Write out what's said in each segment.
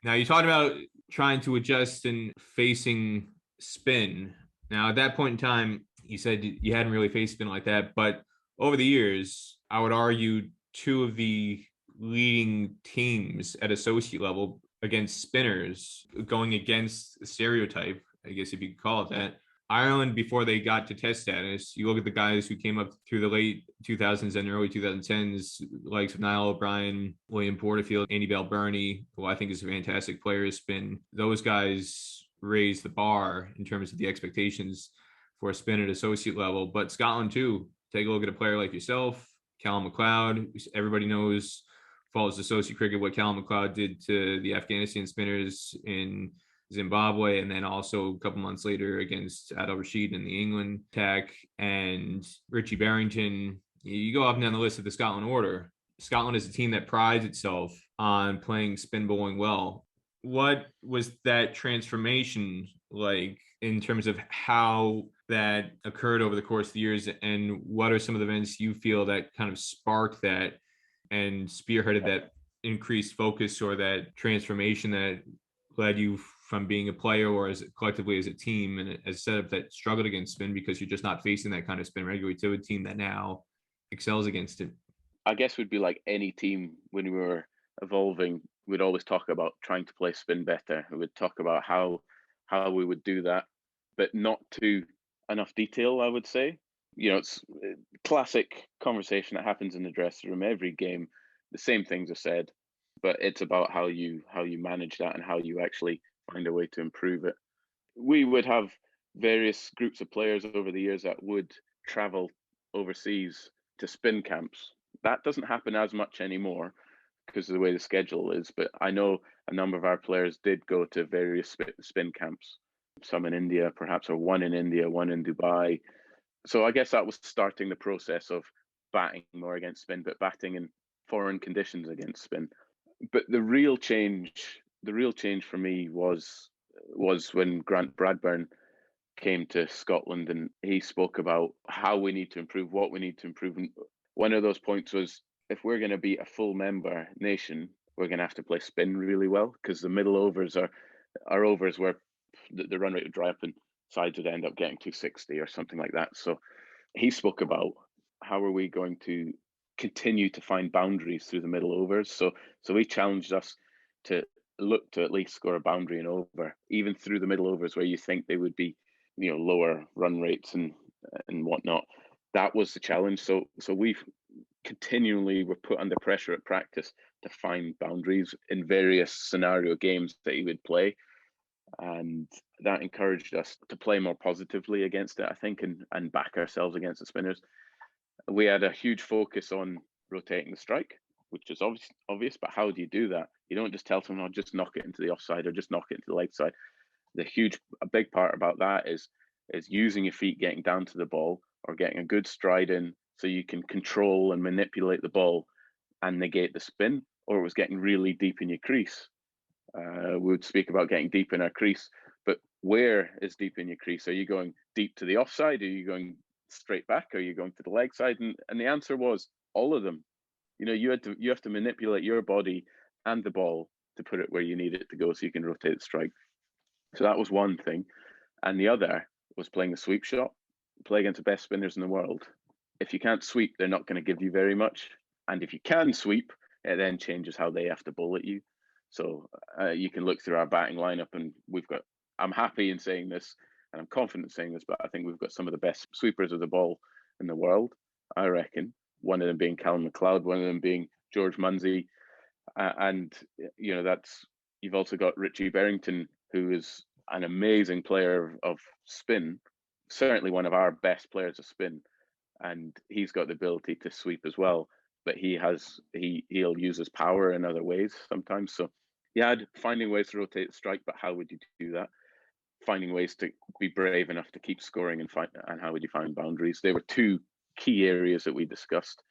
Now you talked about trying to adjust and facing spin. Now at that point in time, you said you hadn't really faced spin like that, but over the years, I would argue two of the leading teams at associate level against spinners going against stereotype, I guess if you could call it that. Ireland, before they got to test status, you look at the guys who came up through the late 2000s and early 2010s, likes of Niall O'Brien, William Porterfield, Andy Balbirnie, who I think is a fantastic player, has been those guys raised the bar in terms of the expectations for a spin at associate level. But Scotland, too, take a look at a player like yourself, Callum McLeod. Everybody knows, follows associate cricket, what Callum McLeod did to the Afghanistan spinners in Zimbabwe, and then also a couple months later against Adil Rashid in the England attack, and Richie Barrington. You go up and down the list of the Scotland order. Scotland is a team that prides itself on playing spin bowling well. What was that transformation like in terms of how that occurred over the course of the years, and what are some of the events you feel that kind of sparked that and spearheaded that increased focus or that transformation that led you from being a player or as collectively as a team and as a setup that struggled against spin because you're just not facing that kind of spin regularly to a team that now excels against it? I guess we'd be like any team when we were evolving. We'd always talk about trying to play spin better. We would talk about how we would do that, but not to enough detail, I would say. It's classic conversation that happens in the dressing room every game. The same things are said, but it's about how you manage that and how you actually find a way to improve it. We would have various groups of players over the years that would travel overseas to spin camps. That doesn't happen as much anymore because of the way the schedule is, but I know a number of our players did go to various spin camps, some in India, perhaps, or one in India, one in Dubai. So I guess that was starting the process of batting more against spin, but batting in foreign conditions against spin. But the real change for me was when Grant Bradburn came to Scotland and he spoke about how we need to improve, what we need to improve. And one of those points was if we're going to be a full member nation, we're going to have to play spin really well because the middle overs are overs where the run rate would dry up and sides would end up getting 260 or something like that. So he spoke about how are we going to continue to find boundaries through the middle overs. So he challenged us to look to at least score a boundary and over, even through the middle overs where you think they would be, lower run rates and whatnot. That was the challenge. So we've continually were put under pressure at practice to find boundaries in various scenario games that he would play. And that encouraged us to play more positively against it, I think, and back ourselves against the spinners. We had a huge focus on rotating the strike, which is obvious, but how do you do that? You don't just tell someone, "I'll just knock it into the offside or just knock it into the leg side." A big part about that is using your feet, getting down to the ball or getting a good stride in so you can control and manipulate the ball and negate the spin, or it was getting really deep in your crease. We would speak about getting deep in our crease, but where is deep in your crease? Are you going deep to the offside? Are you going straight back? Are you going to the leg side? And the answer was all of them. You have to manipulate your body and the ball to put it where you need it to go so you can rotate the strike. So that was one thing. And the other was playing the sweep shot, play against the best spinners in the world. If you can't sweep, they're not going to give you very much. And if you can sweep, it then changes how they have to bowl at you. So you can look through our batting lineup, and I'm happy in saying this, and I'm confident in saying this, but I think we've got some of the best sweepers of the ball in the world, I reckon. One of them being Callum McLeod, one of them being George Munsey. And, you've also got Richie Barrington, who is an amazing player of spin, certainly one of our best players of spin. And he's got the ability to sweep as well, but he'll use his power in other ways sometimes. So finding ways to rotate the strike, but how would you do that? Finding ways to be brave enough to keep scoring and how would you find boundaries? There were two key areas that we discussed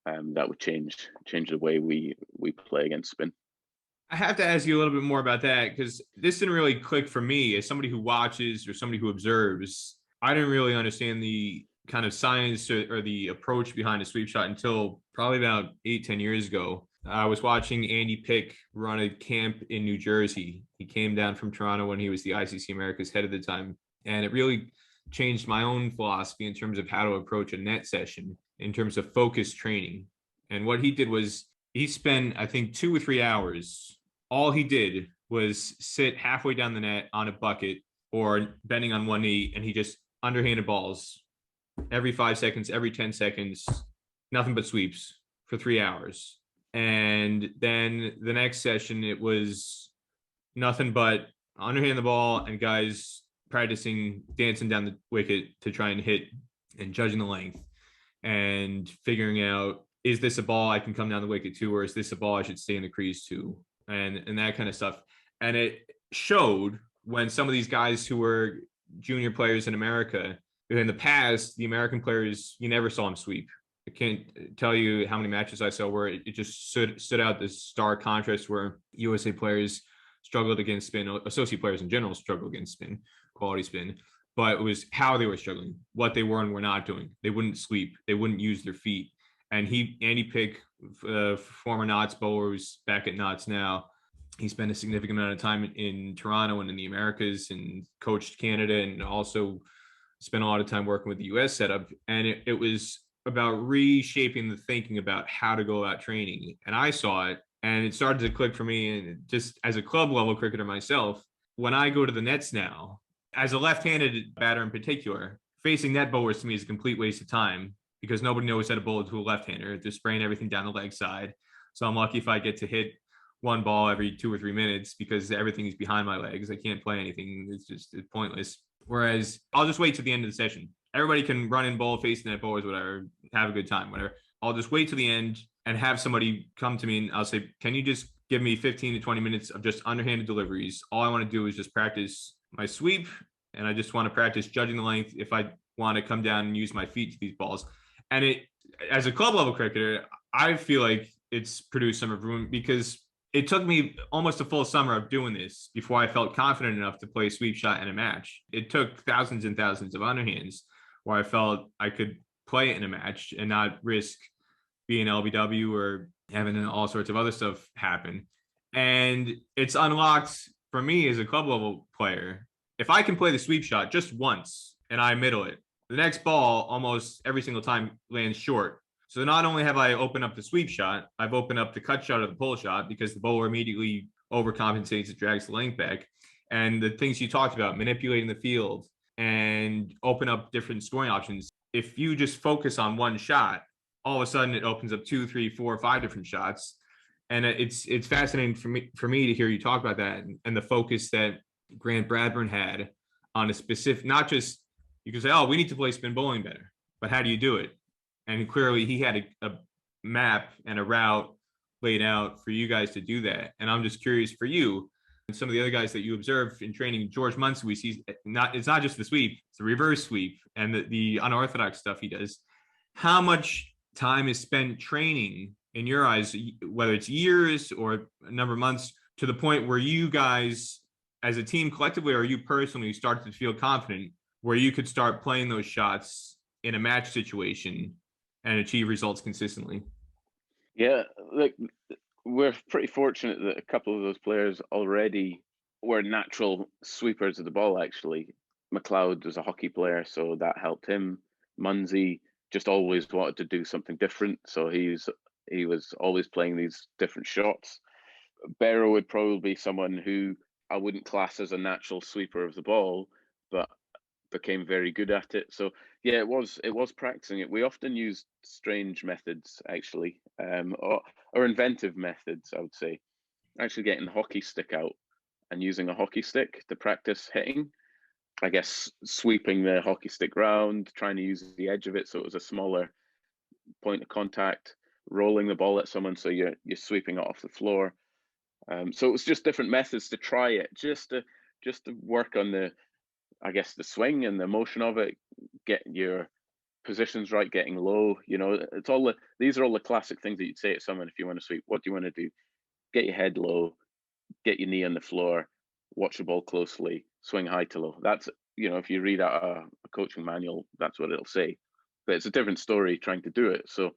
that would change the way we play against spin. I have to ask you a little bit more about that because this didn't really click for me as somebody who watches or somebody who observes. I didn't really understand the kind of science or the approach behind a sweep shot until probably about 8, 10 years ago. I was watching Andy Pick run a camp in New Jersey. He came down from Toronto when he was the ICC America's head at the time. And it really changed my own philosophy in terms of how to approach a net session in terms of focused training. And what he did was he spent, I think, 2 or 3 hours. All he did was sit halfway down the net on a bucket or bending on one knee, and he just underhanded balls every 5 seconds, every 10 seconds, nothing but sweeps for 3 hours. And then the next session, it was nothing but underhand the ball and guys practicing dancing down the wicket to try and hit and judging the length and figuring out, is this a ball I can come down the wicket to, or is this a ball I should stay in the crease to, and that kind of stuff. And it showed when some of these guys who were junior players in America, in the past, the American players, you never saw them sweep. I can't tell you how many matches I saw where it just stood out this stark contrast where USA players struggled against spin, associate players in general struggled against spin, quality spin, but it was how they were struggling, what they were and were not doing. They wouldn't sweep, they wouldn't use their feet. And Andy Pick, former Knots bowler, who's back at Knots now, he spent a significant amount of time in Toronto and in the Americas and coached Canada and also spent a lot of time working with the US setup. And it was about reshaping the thinking about how to go about training. And I saw it and it started to click for me. And just as a club level cricketer myself, when I go to the nets now, as a left-handed batter in particular, facing net bowlers to me is a complete waste of time because nobody knows how to bowl to a left-hander. They're spraying everything down the leg side. So I'm lucky if I get to hit one ball every 2 or 3 minutes because everything is behind my legs. I can't play anything. It's pointless. Whereas I'll just wait to the end of the session. Everybody can run in bowl, face net bowlers, whatever, have a good time, whatever. I'll just wait to the end and have somebody come to me and I'll say, can you just give me 15 to 20 minutes of just underhanded deliveries? All I want to do is just practice my sweep and I just want to practice judging the length if I want to come down and use my feet to these balls. And it, as a club level cricketer, I feel like it's produced some improvement because it took me almost a full summer of doing this before I felt confident enough to play a sweep shot in a match. It took thousands and thousands of underhands where I felt I could play it in a match and not risk being LBW or having all sorts of other stuff happen. And it's unlocked for me as a club level player. If I can play the sweep shot just once and I middle it, the next ball almost every single time lands short. So not only have I opened up the sweep shot, I've opened up the cut shot of the pull shot because the bowler immediately overcompensates, it drags the length back. And the things you talked about, manipulating the field and open up different scoring options. If you just focus on one shot, all of a sudden it opens up 2, 3, 4, 5 different shots. And it's fascinating for me to hear you talk about that and the focus that Grant Bradburn had on a specific, not just you can say, oh, we need to play spin bowling better, but how do you do it? And clearly he had a map and a route laid out for you guys to do that. And I'm just curious for you and some of the other guys that you observe in training. George Munson, we see it's not just the sweep, it's the reverse sweep and the unorthodox stuff he does. How much time is spent training in your eyes, whether it's years or a number of months, to the point where you guys as a team collectively or you personally started to feel confident where you could start playing those shots in a match situation and achieve results consistently? Yeah, like we're pretty fortunate that a couple of those players already were natural sweepers of the ball, actually. McLeod was a hockey player, so that helped him. Munsey just always wanted to do something different, so he was always playing these different shots. Barrow would probably be someone who I wouldn't class as a natural sweeper of the ball, but became very good at it. So yeah, it was practicing it. We often used strange methods actually, or inventive methods, I would say. Actually getting the hockey stick out and using a hockey stick to practice hitting. I guess sweeping the hockey stick round, trying to use the edge of it so it was a smaller point of contact, rolling the ball at someone so you're sweeping it off the floor. So it was just different methods to try it, just to work on the, I guess, the swing and the motion of it, get your positions right, getting low. You know, it's all these are all the classic things that you'd say to someone if you want to sweep. What do you want to do? Get your head low, get your knee on the floor, watch the ball closely, swing high to low. That's, you know, if you read out a coaching manual, that's what it'll say. But it's a different story trying to do it. So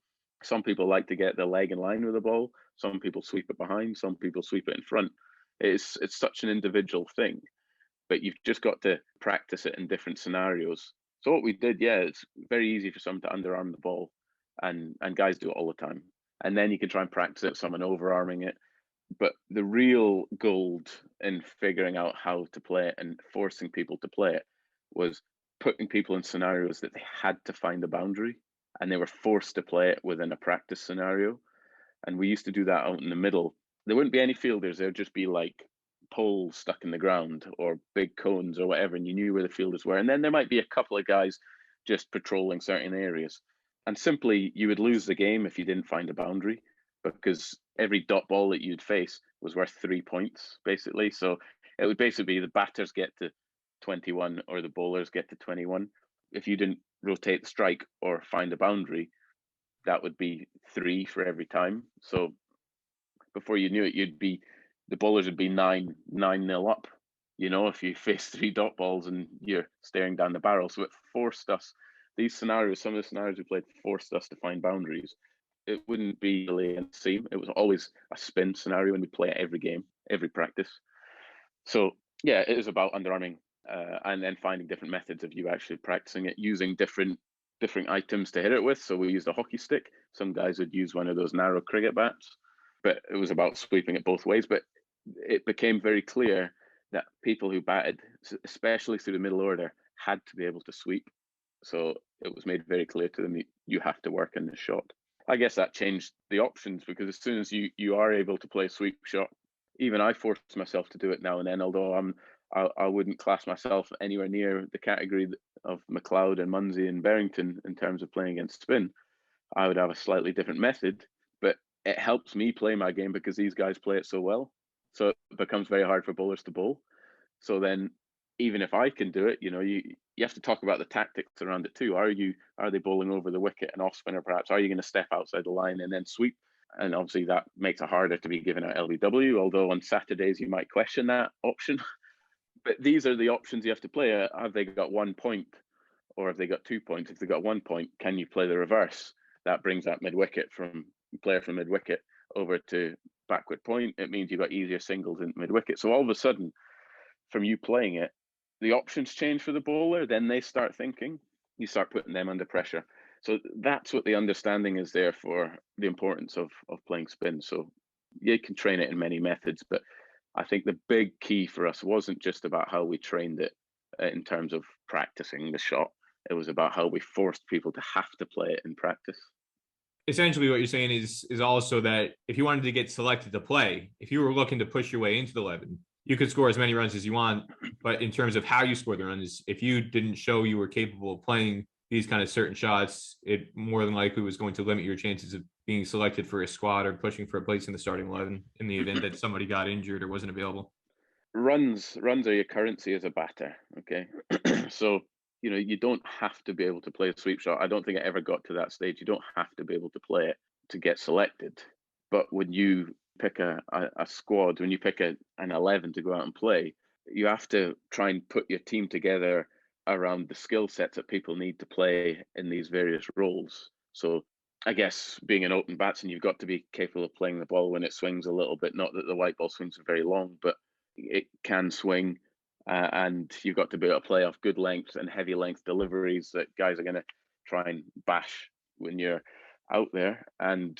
some people like to get the leg in line with the ball. Some people sweep it behind, some people sweep it in front. It's such an individual thing, but you've just got to practice it in different scenarios. So what we did, yeah, it's very easy for someone to underarm the ball, and guys do it all the time. And then you can try and practice it, someone overarming it. But the real gold in figuring out how to play it and forcing people to play it was putting people in scenarios that they had to find a boundary, and they were forced to play it within a practice scenario. And we used to do that out in the middle. There wouldn't be any fielders, there'd just be like poles stuck in the ground or big cones or whatever, and you knew where the fielders were. And then there might be a couple of guys just patrolling certain areas. And simply, you would lose the game if you didn't find a boundary, because every dot ball that you'd face was worth 3 points, basically. So it would basically be the batters get to 21 or the bowlers get to 21. If you didn't rotate the strike or find a boundary, that would be 3 for every time. So before you knew it, the bowlers would be 9-0 up. You know, if you face 3 dot balls and you're staring down the barrel. So it forced us, these scenarios, some of the scenarios we played forced us to find boundaries. It wouldn't be really the same. It was always a spin scenario, and we play it every game, every practice. So yeah, it is about underarming, and then finding different methods of you actually practicing it, using different items to hit it with. So we used a hockey stick. Some guys would use one of those narrow cricket bats, but it was about sweeping it both ways. But it became very clear that people who batted, especially through the middle order, had to be able to sweep. So it was made very clear to them, you have to work in the shot. I guess that changed the options, because as soon as you are able to play a sweep shot, even I force myself to do it now and then, although I wouldn't class myself anywhere near the category of McLeod and Munsey and Barrington in terms of playing against spin. I would have a slightly different method, but it helps me play my game because these guys play it so well. So it becomes very hard for bowlers to bowl. So then, even if I can do it, you have to talk about the tactics around it too. Are they bowling over the wicket and off spinner perhaps? Are you going to step outside the line and then sweep? And obviously that makes it harder to be given out LBW, although on Saturdays you might question that option. But these are the options you have to play. Have they got 1 point, or have they got 2 points? If they got 1 point, can you play the reverse? That brings that mid-wicket player from mid-wicket over to backward point. It means you've got easier singles in mid-wicket. So all of a sudden, from you playing it, the options change for the bowler. Then they start thinking. You start putting them under pressure. So that's what the understanding is there for the importance of playing spin. So you can train it in many methods, but I think the big key for us wasn't just about how we trained it in terms of practicing the shot. It was about how we forced people to have to play it in practice. Essentially what you're saying is also that if you wanted to get selected to play, if you were looking to push your way into the 11, you could score as many runs as you want. But in terms of how you score the runs, if you didn't show you were capable of playing these kind of certain shots, it more than likely was going to limit your chances of being selected for a squad or pushing for a place in the starting 11 in the event that somebody got injured or wasn't available. Runs are your currency as a batter. Okay. So you don't have to be able to play a sweep shot. I don't think it ever got to that stage. You don't have to be able to play it to get selected. But when you pick a squad, when you pick an 11 to go out and play, you have to try and put your team together around the skill sets that people need to play in these various roles. So I guess being an open batsman, you've got to be capable of playing the ball when it swings a little bit. Not that the white ball swings very long, but it can swing. And you've got to be able to play off good length and heavy length deliveries that guys are going to try and bash when you're out there. And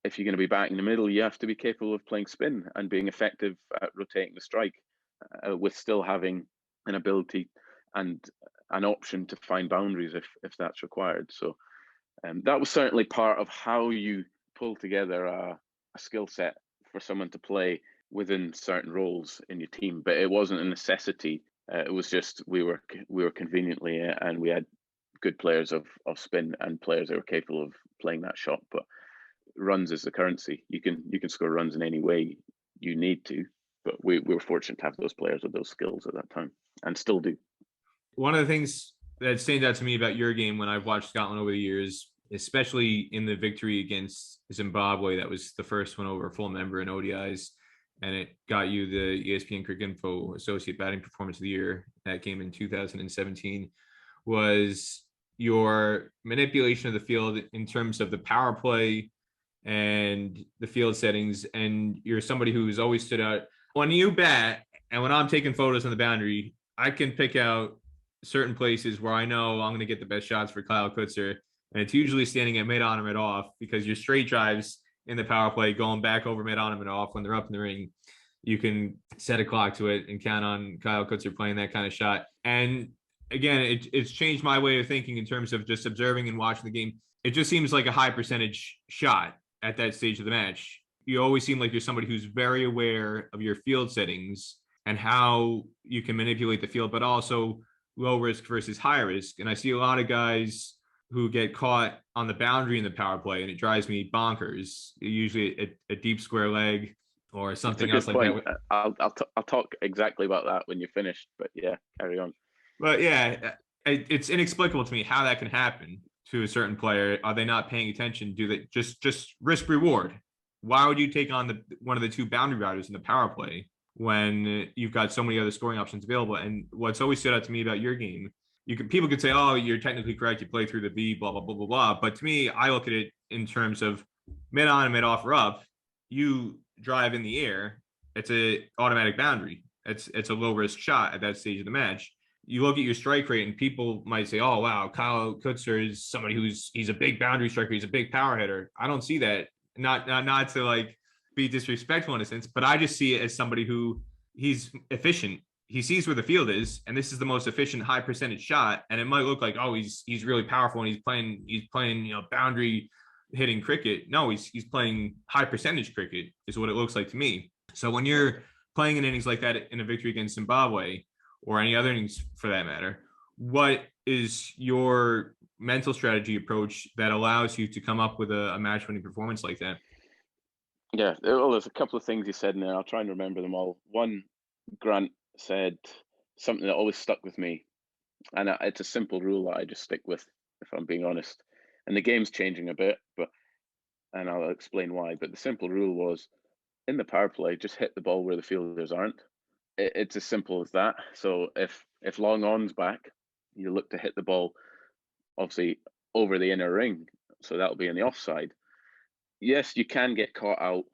if you're going to be batting in the middle, you have to be capable of playing spin and being effective at rotating the strike, with still having an ability and an option to find boundaries if that's required. So that was certainly part of how you pull together a skill set for someone to play within certain roles in your team, but it wasn't a necessity. It was just we were conveniently, and we had good players of spin and players that were capable of playing that shot. But runs is the currency. You can score runs in any way you need to, but we were fortunate to have those players with those skills at that time, and still do. One of the things that stands out to me about your game when I've watched Scotland over the years, especially in the victory against Zimbabwe, that was the first one over a full member in ODIs, and it got you the ESPN Cricket Info Associate Batting Performance of the Year. That game in 2017 was your manipulation of the field in terms of the power play and the field settings, and you're somebody who's always stood out. When you bat, and when I'm taking photos on the boundary, I can pick out certain places where I know I'm going to get the best shots for Kyle Coetzer, and it's usually standing at mid on or mid off, because your straight drives in the power play going back over mid on and mid off when they're up in the ring, you can set a clock to it and count on Kyle Coetzer playing that kind of shot. And again, it's changed my way of thinking in terms of just observing and watching the game. It just seems like a high percentage shot at that stage of the match. You always seem like you're somebody who's very aware of your field settings and how you can manipulate the field, but also low risk versus high risk. And I see a lot of guys who get caught on the boundary in the power play, and it drives me bonkers. Usually a deep square leg or something else like point. that. I'll talk exactly about that when you're finished. But yeah, carry on. But yeah, it's inexplicable to me how that can happen to a certain player. Are they not paying attention? Do they just risk reward? Why would you take on one of the two boundary riders in the power play when you've got so many other scoring options available? And what's always stood out to me about your game, people could say, "Oh, you're technically correct. You play through the V, blah blah blah blah blah." But to me, I look at it in terms of mid on and mid off or up. You drive in the air. It's a automatic boundary. It's a low risk shot at that stage of the match. You look at your strike rate, and people might say, "Oh, wow, Kyle Coetzer is somebody he's a big boundary striker. He's a big power hitter." I don't see that. Not to like be disrespectful in a sense, but I just see it as somebody who he's efficient. He sees where the field is, and this is the most efficient high percentage shot. And it might look like, oh, he's really powerful and he's playing boundary hitting cricket. No, he's playing high percentage cricket is what it looks like to me. So when you're playing in innings like that in a victory against Zimbabwe, or any other innings for that matter, what is your mental strategy approach that allows you to come up with a match-winning performance like that? Yeah, well, there's a couple of things you said in there. I'll try and remember them all. One, Grant said something that always stuck with me, and it's a simple rule that I just stick with, if I'm being honest. And the game's changing a bit, and I'll explain why. But the simple rule was, in the power play, just hit the ball where the fielders aren't. It's as simple as that. So if long on's back, you look to hit the ball, obviously over the inner ring, so that'll be in the offside. Yes, you can get caught out.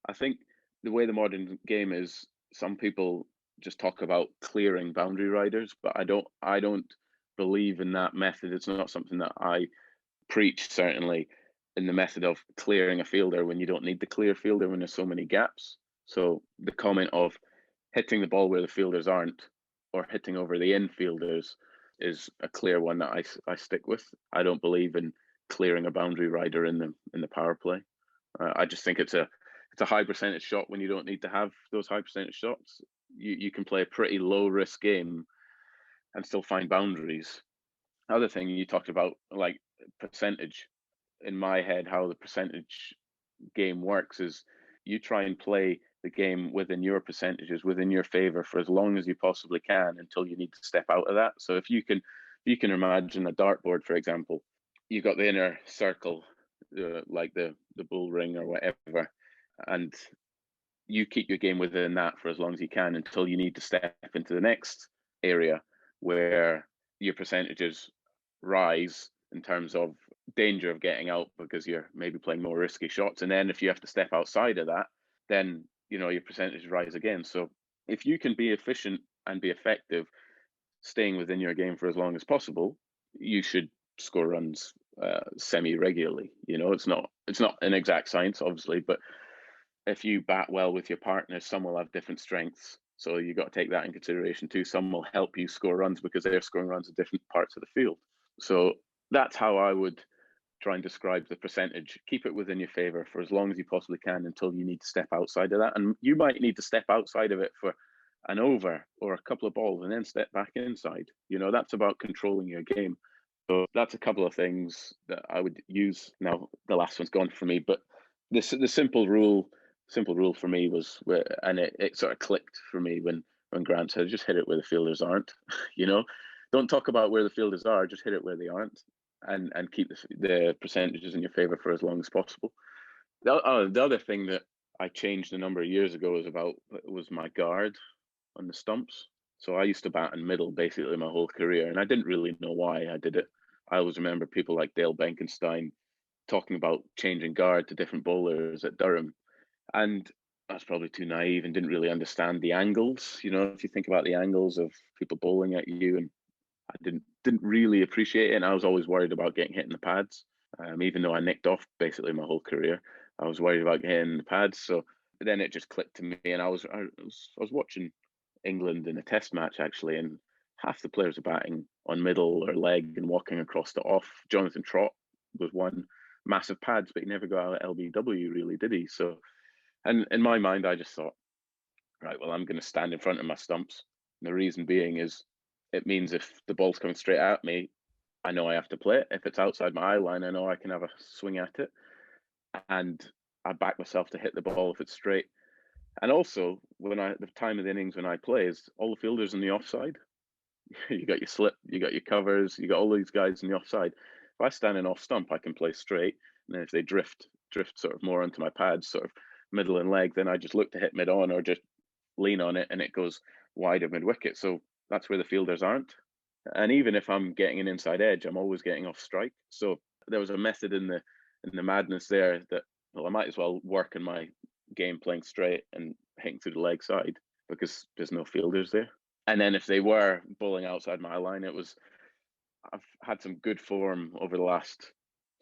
I think the way the modern game is, some people just talk about clearing boundary riders, but I don't believe in that method. It's not something that I preach, certainly, in the method of clearing a fielder when you don't need to clear fielder when there's so many gaps. So the comment of hitting the ball where the fielders aren't, or hitting over the infielders, is a clear one that I stick with. I don't believe in clearing a boundary rider in the power play. I just think it's a high percentage shot when you don't need to have those high percentage shots. You can play a pretty low risk game and still find boundaries. Other thing you talked about, like percentage, in my head, how the percentage game works is you try and play the game within your percentages, within your favor, for as long as you possibly can until you need to step out of that. So if you can imagine a dartboard, for example, you've got the inner circle, like the bull ring or whatever, and you keep your game within that for as long as you can until you need to step into the next area where your percentages rise in terms of danger of getting out because you're maybe playing more risky shots. And then if you have to step outside of that, then your percentages rise again. So if you can be efficient and be effective, staying within your game for as long as possible, you should score runs semi regularly. It's not an exact science, obviously, but if you bat well with your partners, some will have different strengths. So you got to take that in consideration too. Some will help you score runs because they're scoring runs at different parts of the field. So that's how I would try and describe the percentage. Keep it within your favor for as long as you possibly can until you need to step outside of that. And you might need to step outside of it for an over or a couple of balls and then step back inside. That's about controlling your game. So that's a couple of things that I would use. Now, the last one's gone for me, but the simple rule for me was, and it sort of clicked for me when Grant said, just hit it where the fielders aren't. Don't talk about where the fielders are, just hit it where they aren't, and keep the percentages in your favor for as long as possible. The other thing that I changed a number of years ago was my guard on the stumps. So I used to bat in middle basically my whole career, and I didn't really know why I did it. I always remember people like Dale Benkenstein talking about changing guard to different bowlers at Durham, and that's probably too naive and didn't really understand the angles. If you think about the angles of people bowling at you, and I didn't really appreciate it, and I was always worried about getting hit in the pads. Even though I nicked off basically my whole career, I was worried about getting the pads. So then it just clicked to me, and I was watching England in a Test match actually, and half the players are batting on middle or leg and walking across to off. Jonathan Trott was one, massive pads, but he never got out of LBW really, did he? So, and in my mind, I just thought, right, well, I'm going to stand in front of my stumps. And the reason being is it means if the ball's coming straight at me, I know I have to play it. If it's outside my eye line, I know I can have a swing at it. And I back myself to hit the ball if it's straight. And also, the time of the innings when I play is all the fielders in the offside. You got your slip, you got your covers, you got all these guys in the offside. If I stand in off stump, I can play straight. And then if they drift sort of more onto my pads, sort of middle and leg, then I just look to hit mid on or just lean on it and it goes wide of mid wicket. So that's where the fielders aren't. And even if I'm getting an inside edge, I'm always getting off strike. So there was a method in the madness there that, well, I might as well work in my game playing straight and hitting through the leg side because there's no fielders there. And then if they were bowling outside my line, I've had some good form over the last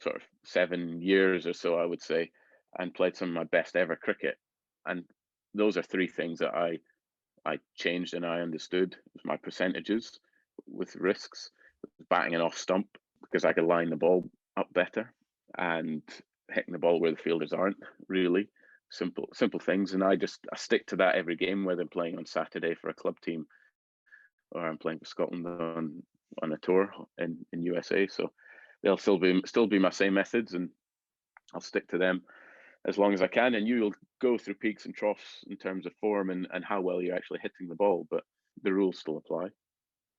sort of 7 years or so, I would say, and played some of my best ever cricket. And those are three things that I changed and I understood. It was my percentages with risks, batting an off stump because I could line the ball up better, and hitting the ball where the fielders aren't. Really simple things, and I stick to that every game, whether I'm playing on Saturday for a club team or I'm playing for Scotland on a tour in USA. So they'll still be my same methods, and I'll stick to them as long as I can. And you'll go through peaks and troughs in terms of form and how well you're actually hitting the ball, but the rules still apply.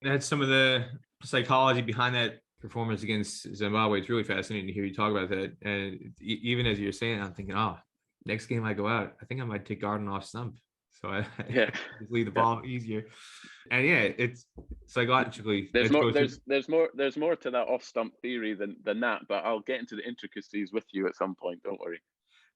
That's some of the psychology behind that performance against Zimbabwe. It's really fascinating to hear you talk about that. And even as you're saying, I'm thinking, oh, next game I go out, I think I might take Garden off stump. So I just leave the ball easier. And yeah, it's psychologically. There's more to that off stump theory than that, but I'll get into the intricacies with you at some point. Don't worry.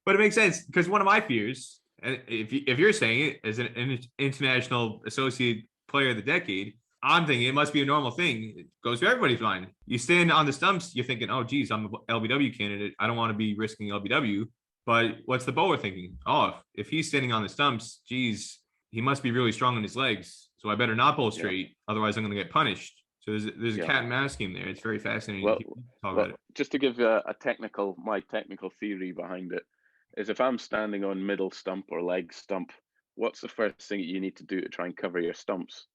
But it makes sense because one of my fears, and if you're saying it as an international associate player of the decade, I'm thinking it must be a normal thing. It goes for everybody's line. You stand on the stumps, you're thinking, oh, geez, I'm an LBW candidate. I don't want to be risking LBW. But what's the bowler thinking? Oh, if he's standing on the stumps, geez, he must be really strong in his legs. So I better not bowl straight. Otherwise, I'm going to get punished. So there's a cat and mouse game there. It's very fascinating to talk about it. Just to give you my technical theory behind it is if I'm standing on middle stump or leg stump, what's the first thing you need to do to try and cover your stumps?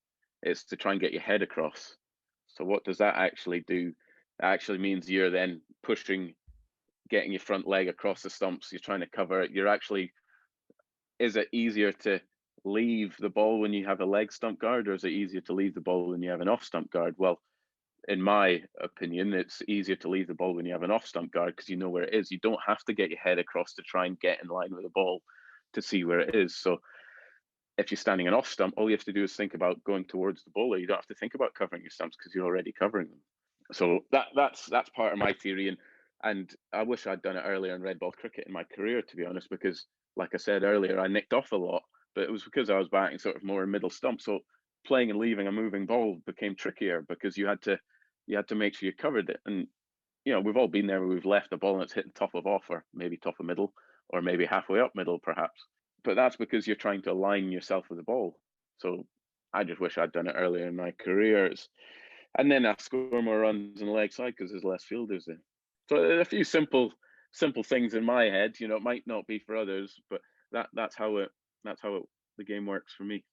It's to try and get your head across. So what does that actually do? It actually means you're then getting your front leg across the stumps. You're trying to cover it. Is it easier to leave the ball when you have a leg stump guard, or is it easier to leave the ball when you have an off stump guard? Well, in my opinion, it's easier to leave the ball when you have an off stump guard because you know where it is. You don't have to get your head across to try and get in line with the ball to see where it is. So if you're standing an off stump, all you have to do is think about going towards the bowler. You don't have to think about covering your stumps because you're already covering them. So that's part of my theory, and I wish I'd done it earlier in red ball cricket in my career, to be honest, because like I said earlier, I nicked off a lot, but it was because I was batting sort of more in middle stump. So playing and leaving a moving ball became trickier because you had to make sure you covered it. And we've all been there where we've left a ball and it's hit the top of off, or maybe top of middle, or maybe halfway up middle, perhaps. But that's because you're trying to align yourself with the ball. So I just wish I'd done it earlier in my career. And then I score more runs on the leg side because there's less fielders there. So a few simple things in my head. It might not be for others, but that's how the game works for me.